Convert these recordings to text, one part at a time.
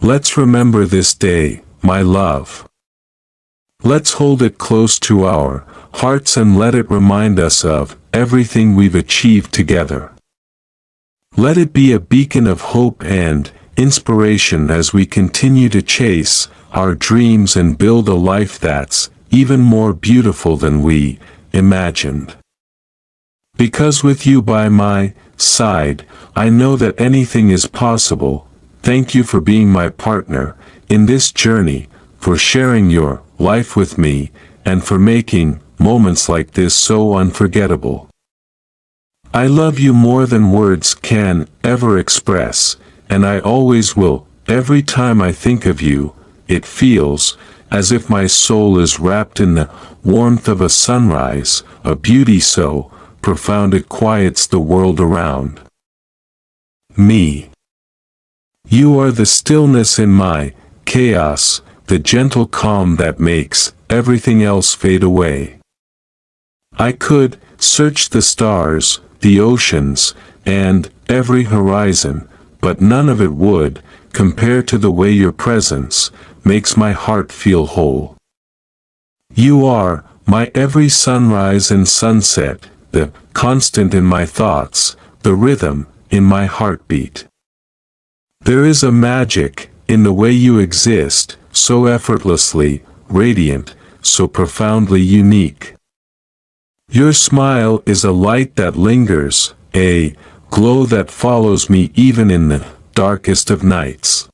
Let's remember this day, my love. Let's hold it close to our hearts and let it remind us of everything we've achieved together. Let it be a beacon of hope and inspiration as we continue to chase our dreams and build a life that's even more beautiful than we imagined. Because with you by my side, I know that anything is possible. Thank you for being my partner in this journey, for sharing your life with me, and for making moments like this so unforgettable. I love you more than words can ever express, and I always will. Every time I think of you, it feels as if my soul is wrapped in the warmth of a sunrise, a beauty so profound it quiets the world around me. You are the stillness in my chaos, the gentle calm that makes everything else fade away. I could search the stars, the oceans, and every horizon, but none of it would compare to the way your presence makes my heart feel whole. You are my every sunrise and sunset, the constant in my thoughts, the rhythm in my heartbeat. There is a magic in the way you exist, so effortlessly radiant, so profoundly unique. Your smile is a light that lingers, a glow that follows me even in the darkest of nights.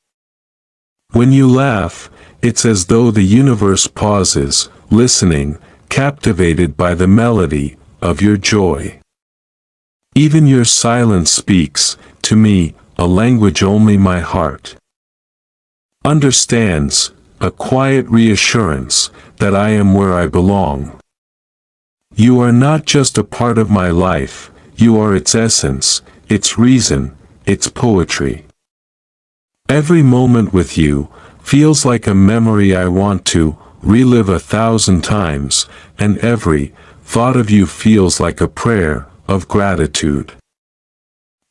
When you laugh, it's as though the universe pauses, listening, captivated by the melody of your joy. Even your silence speaks, to me, a language only my heart understands, a quiet reassurance that I am where I belong. You are not just a part of my life, you are its essence, its reason, its poetry. Every moment with you feels like a memory I want to relive 1,000 times, and every thought of you feels like a prayer of gratitude.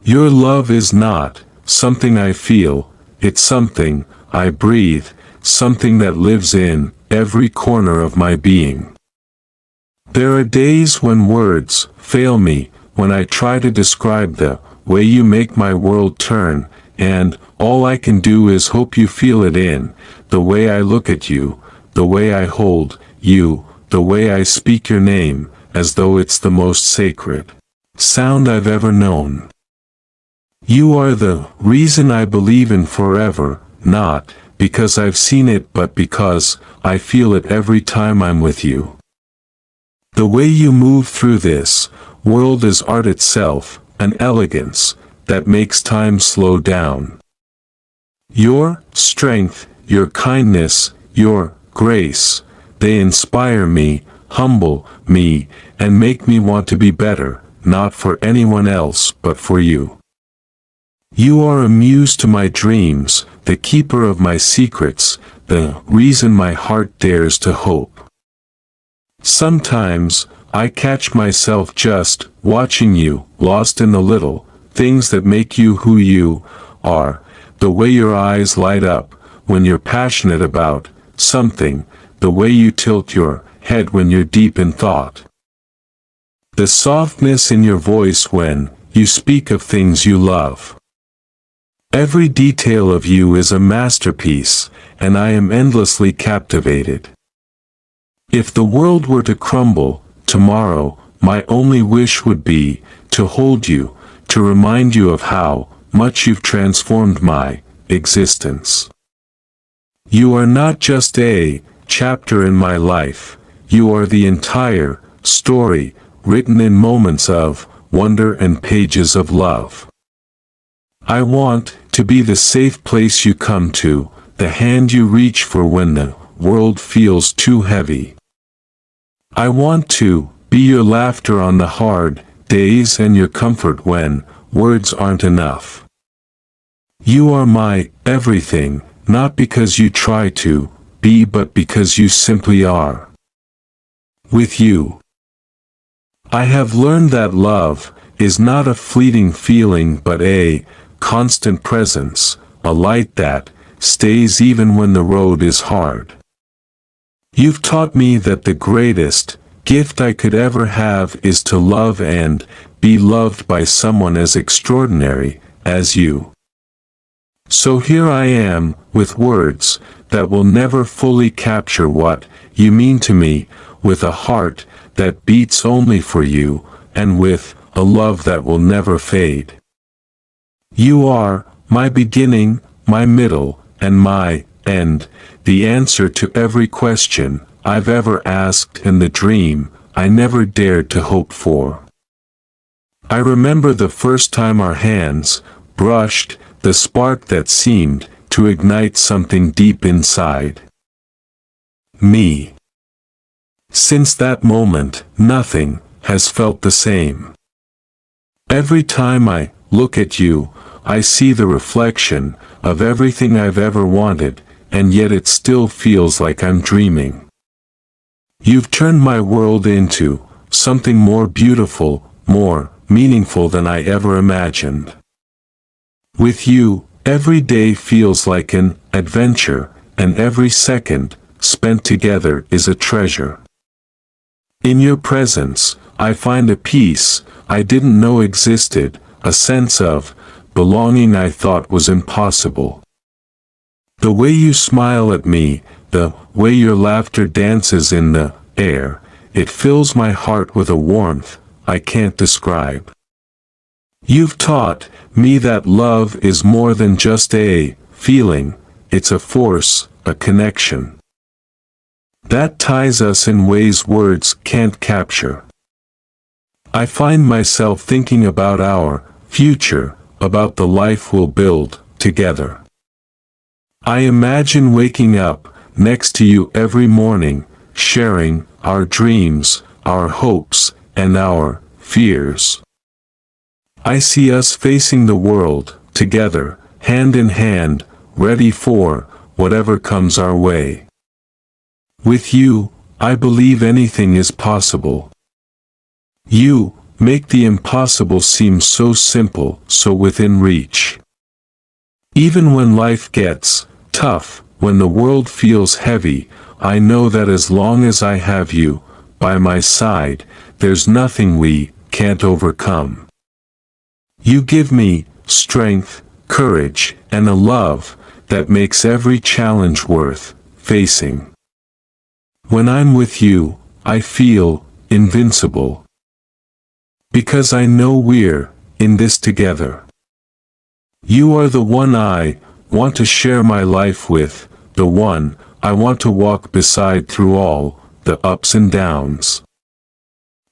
Your love is not something I feel, it's something I breathe, something that lives in every corner of my being. There are days when words fail me, when I try to describe the way you make my world turn, and all I can do is hope you feel it in the way I look at you, the way I hold you, the way I speak your name, as though it's the most sacred sound I've ever known. You are the reason I believe in forever, not because I've seen it but because I feel it every time I'm with you. The way you move through this world is art itself, an elegance that makes time slow down. Your strength, your kindness, your grace, they inspire me, humble me, and make me want to be better, not for anyone else but for you. You are a muse to my dreams, the keeper of my secrets, the reason my heart dares to hope. Sometimes, I catch myself just watching you, lost in the little things that make you who you are, the way your eyes light up when you're passionate about something, the way you tilt your head when you're deep in thought. The softness in your voice when you speak of things you love. Every detail of you is a masterpiece, and I am endlessly captivated. If the world were to crumble tomorrow, my only wish would be to hold you, to remind you of how much you've transformed my existence. You are not just a chapter in my life, you are the entire story, written in moments of wonder and pages of love. I want to be the safe place you come to, the hand you reach for when the world feels too heavy. I want to be your laughter on the hard days and your comfort when words aren't enough. You are my everything, not because you try to be but because you simply are. With you, I have learned that love is not a fleeting feeling but a constant presence, a light that stays even when the road is hard. You've taught me that the greatest gift I could ever have is to love and be loved by someone as extraordinary as you. So here I am, with words that will never fully capture what you mean to me, with a heart that beats only for you, and with a love that will never fade. You are my beginning, my middle, and my end, the answer to every question I've ever asked and the dream I never dared to hope for. I remember the first time our hands brushed, the spark that seemed to ignite something deep inside me. Since that moment, nothing has felt the same. Every time I look at you, I see the reflection of everything I've ever wanted, and yet it still feels like I'm dreaming. You've turned my world into something more beautiful, more meaningful than I ever imagined. With you, every day feels like an adventure, and every second spent together is a treasure. In your presence, I find a peace I didn't know existed, a sense of belonging I thought was impossible. The way you smile at me, the way your laughter dances in the air, it fills my heart with a warmth I can't describe. You've taught me that love is more than just a feeling, it's a force, a connection that ties us in ways words can't capture. I find myself thinking about our future, about the life we'll build together. I imagine waking up next to you every morning, sharing our dreams, our hopes, and our fears. I see us facing the world together, hand in hand, ready for whatever comes our way. With you, I believe anything is possible. You make the impossible seem so simple, so within reach. Even when life gets tough, when the world feels heavy, I know that as long as I have you by my side, there's nothing we can't overcome. You give me strength, courage, and a love that makes every challenge worth facing. When I'm with you, I feel invincible. Because I know we're in this together. You are the one I want to share my life with, the one I want to walk beside through all the ups and downs.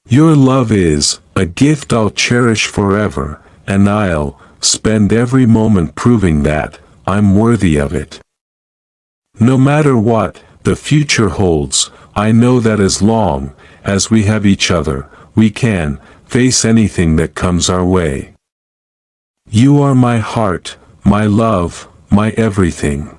Your love is a gift I'll cherish forever, and I'll spend every moment proving that I'm worthy of it. No matter what the future holds, I know that as long as we have each other, we can face anything that comes our way. You are my heart, my love, my everything.